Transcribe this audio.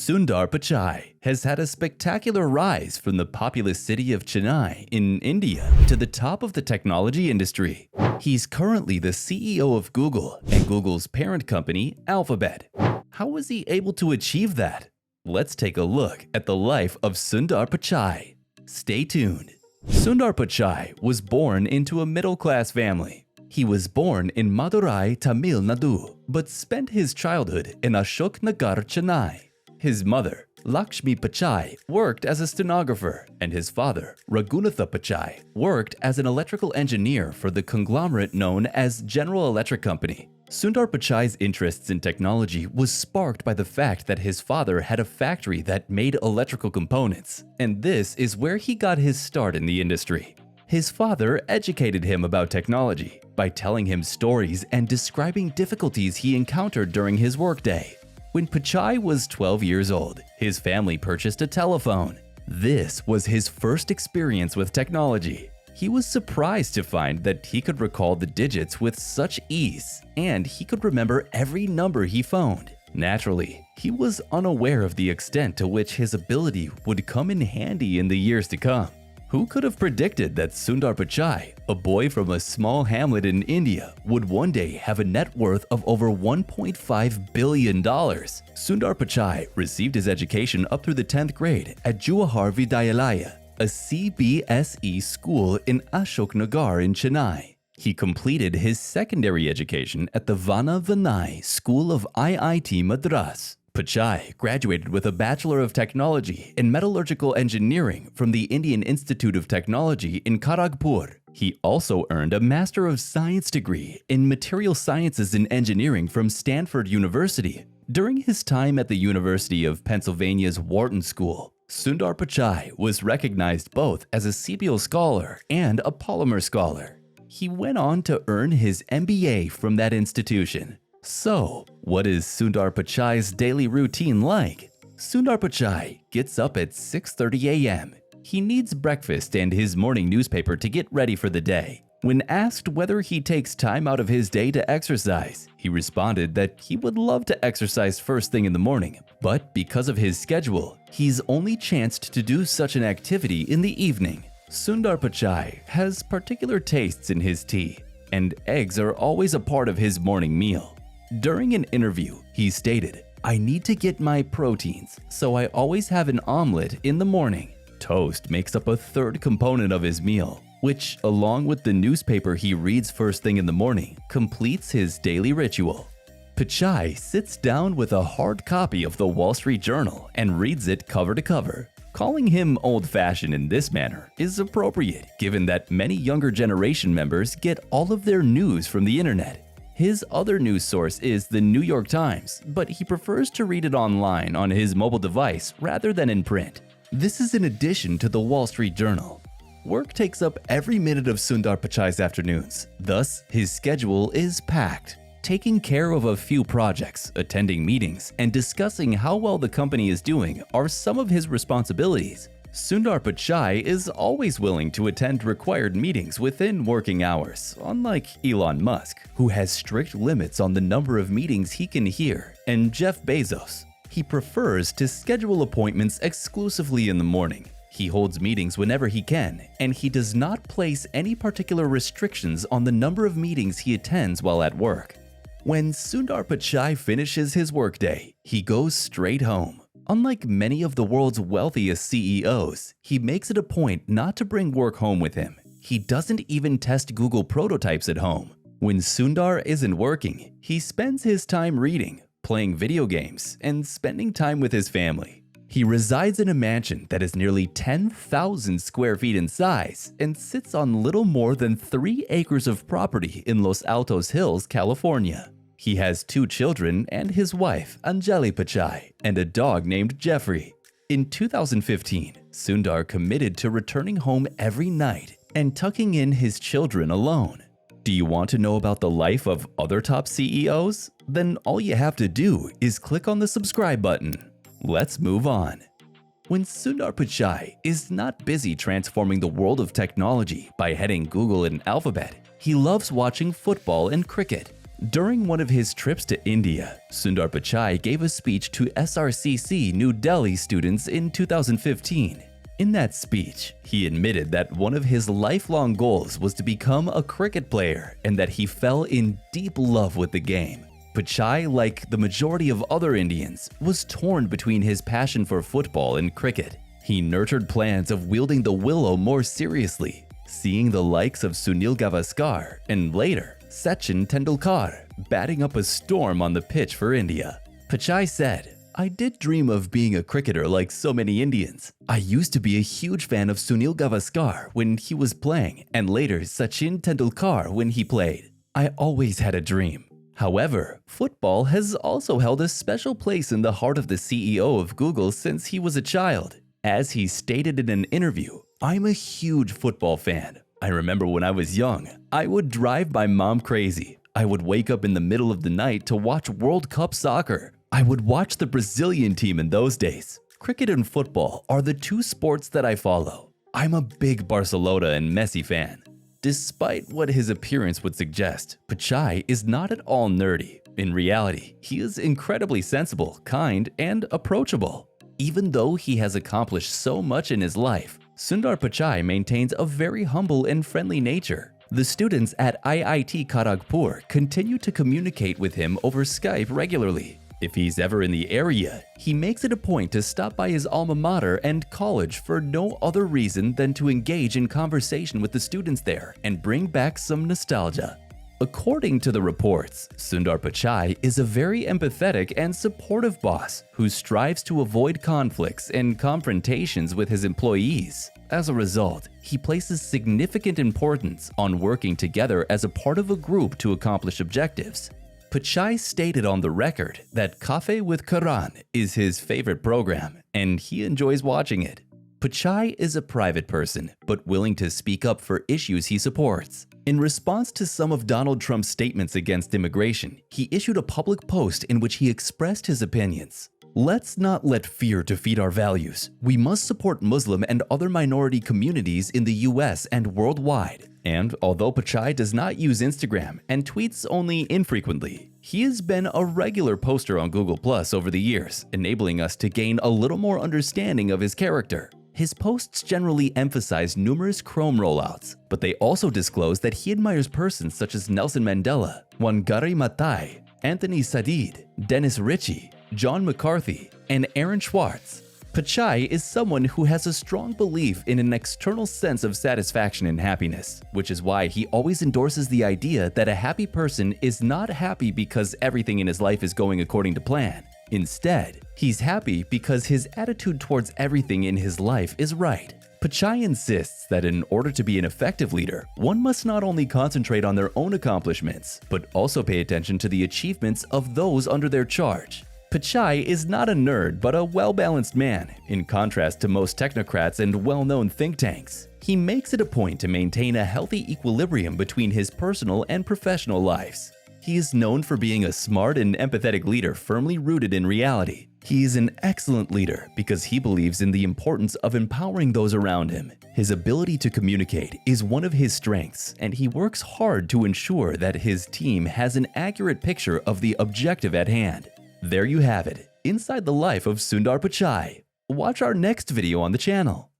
Sundar Pichai has had a spectacular rise from the populous city of Chennai in India to the top of the technology industry. He's currently the CEO of Google and Google's parent company, Alphabet. How was he able to achieve that? Let's take a look at the life of Sundar Pichai. Stay tuned. Sundar Pichai was born into a middle-class family. He was born in Madurai, Tamil Nadu, but spent his childhood in Ashok Nagar, Chennai. His mother, Lakshmi Pichai, worked as a stenographer, and his father, Ragunatha Pichai, worked as an electrical engineer for the conglomerate known as General Electric Company. Sundar Pichai's interests in technology was sparked by the fact that his father had a factory that made electrical components, and this is where he got his start in the industry. His father educated him about technology by telling him stories and describing difficulties he encountered during his workday. When Pichai was 12 years old, his family purchased a telephone. This was his first experience with technology. He was surprised to find that he could recall the digits with such ease, and he could remember every number he phoned. Naturally, he was unaware of the extent to which his ability would come in handy in the years to come. Who could have predicted that Sundar Pichai, a boy from a small hamlet in India, would one day have a net worth of over $1.5 billion? Sundar Pichai received his education up through the 10th grade at Jawahar Vidyalaya, a CBSE school in Ashok Nagar in Chennai. He completed his secondary education at the Vana Vinay School of IIT Madras. Pichai graduated with a Bachelor of Technology in Metallurgical Engineering from the Indian Institute of Technology in Kharagpur. He also earned a Master of Science degree in Material Sciences and Engineering from Stanford University. During his time at the University of Pennsylvania's Wharton School, Sundar Pichai was recognized both as a CBO scholar and a polymer scholar. He went on to earn his MBA from that institution. So, what is Sundar Pichai's daily routine like? Sundar Pichai gets up at 6:30 a.m. He needs breakfast and his morning newspaper to get ready for the day. When asked whether he takes time out of his day to exercise, he responded that he would love to exercise first thing in the morning, but because of his schedule, he's only chanced to do such an activity in the evening. Sundar Pichai has particular tastes in his tea, and eggs are always a part of his morning meal. During an interview, he stated, "I need to get my proteins, so I always have an omelet in the morning." Toast makes up a third component of his meal, which, along with the newspaper he reads first thing in the morning, completes his daily ritual. Pichai sits down with a hard copy of the Wall Street Journal and reads it cover to cover. Calling him old-fashioned in this manner is appropriate, given that many younger generation members get all of their news from the internet. His other news source is the New York Times, but he prefers to read it online on his mobile device rather than in print. This is in addition to the Wall Street Journal. Work takes up every minute of Sundar Pichai's afternoons, thus his schedule is packed. Taking care of a few projects, attending meetings, and discussing how well the company is doing are some of his responsibilities. Sundar Pichai is always willing to attend required meetings within working hours, unlike Elon Musk, who has strict limits on the number of meetings he can hear, and Jeff Bezos. He prefers to schedule appointments exclusively in the morning. He holds meetings whenever he can, and he does not place any particular restrictions on the number of meetings he attends while at work. When Sundar Pichai finishes his workday, he goes straight home. Unlike many of the world's wealthiest CEOs, he makes it a point not to bring work home with him. He doesn't even test Google prototypes at home. When Sundar isn't working, he spends his time reading, playing video games, and spending time with his family. He resides in a mansion that is nearly 10,000 square feet in size and sits on little more than 3 acres of property in Los Altos Hills, California. He has 2 children and his wife, Anjali Pichai, and a dog named Jeffrey. In 2015, Sundar committed to returning home every night and tucking in his children alone. Do you want to know about the life of other top CEOs? Then all you have to do is click on the subscribe button. Let's move on. When Sundar Pichai is not busy transforming the world of technology by heading Google and Alphabet, he loves watching football and cricket. During one of his trips to India, Sundar Pichai gave a speech to SRCC New Delhi students in 2015. In that speech, he admitted that one of his lifelong goals was to become a cricket player and that he fell in deep love with the game. Pichai, like the majority of other Indians, was torn between his passion for football and cricket. He nurtured plans of wielding the willow more seriously, seeing the likes of Sunil Gavaskar and later Sachin Tendulkar batting up a storm on the pitch for India. Pichai said, "I did dream of being a cricketer like so many Indians. I used to be a huge fan of Sunil Gavaskar when he was playing and later Sachin Tendulkar when he played. I always had a dream." However, football has also held a special place in the heart of the CEO of Google since he was a child. As he stated in an interview, "I'm a huge football fan. I remember when I was young, I would drive my mom crazy. I would wake up in the middle of the night to watch World Cup soccer. I would watch the Brazilian team in those days. Cricket and football are the two sports that I follow. I'm a big Barcelona and Messi fan." Despite what his appearance would suggest, Pichai is not at all nerdy. In reality, he is incredibly sensible, kind, and approachable. Even though he has accomplished so much in his life, Sundar Pichai maintains a very humble and friendly nature. The students at IIT Kharagpur continue to communicate with him over Skype regularly. If he's ever in the area, he makes it a point to stop by his alma mater and college for no other reason than to engage in conversation with the students there and bring back some nostalgia. According to the reports, Sundar Pichai is a very empathetic and supportive boss who strives to avoid conflicts and confrontations with his employees. As a result, he places significant importance on working together as a part of a group to accomplish objectives. Pichai stated on the record that Cafe with Karan is his favorite program, and he enjoys watching it. Pichai is a private person, but willing to speak up for issues he supports. In response to some of Donald Trump's statements against immigration, he issued a public post in which he expressed his opinions. "Let's not let fear defeat our values. We must support Muslim and other minority communities in the US and worldwide." And although Pichai does not use Instagram and tweets only infrequently, he has been a regular poster on Google Plus over the years, enabling us to gain a little more understanding of his character. His posts generally emphasize numerous Chrome rollouts, but they also disclose that he admires persons such as Nelson Mandela, Wangari Maathai, Anthony Sadid, Dennis Ritchie, John McCarthy, and Aaron Swartz. Pichai is someone who has a strong belief in an external sense of satisfaction and happiness, which is why he always endorses the idea that a happy person is not happy because everything in his life is going according to plan. Instead, he's happy because his attitude towards everything in his life is right. Pichai insists that in order to be an effective leader, one must not only concentrate on their own accomplishments, but also pay attention to the achievements of those under their charge. Pichai is not a nerd, but a well-balanced man, in contrast to most technocrats and well-known think tanks. He makes it a point to maintain a healthy equilibrium between his personal and professional lives. He is known for being a smart and empathetic leader firmly rooted in reality. He is an excellent leader because he believes in the importance of empowering those around him. His ability to communicate is one of his strengths, and he works hard to ensure that his team has an accurate picture of the objective at hand. There you have it, inside the life of Sundar Pichai. Watch our next video on the channel.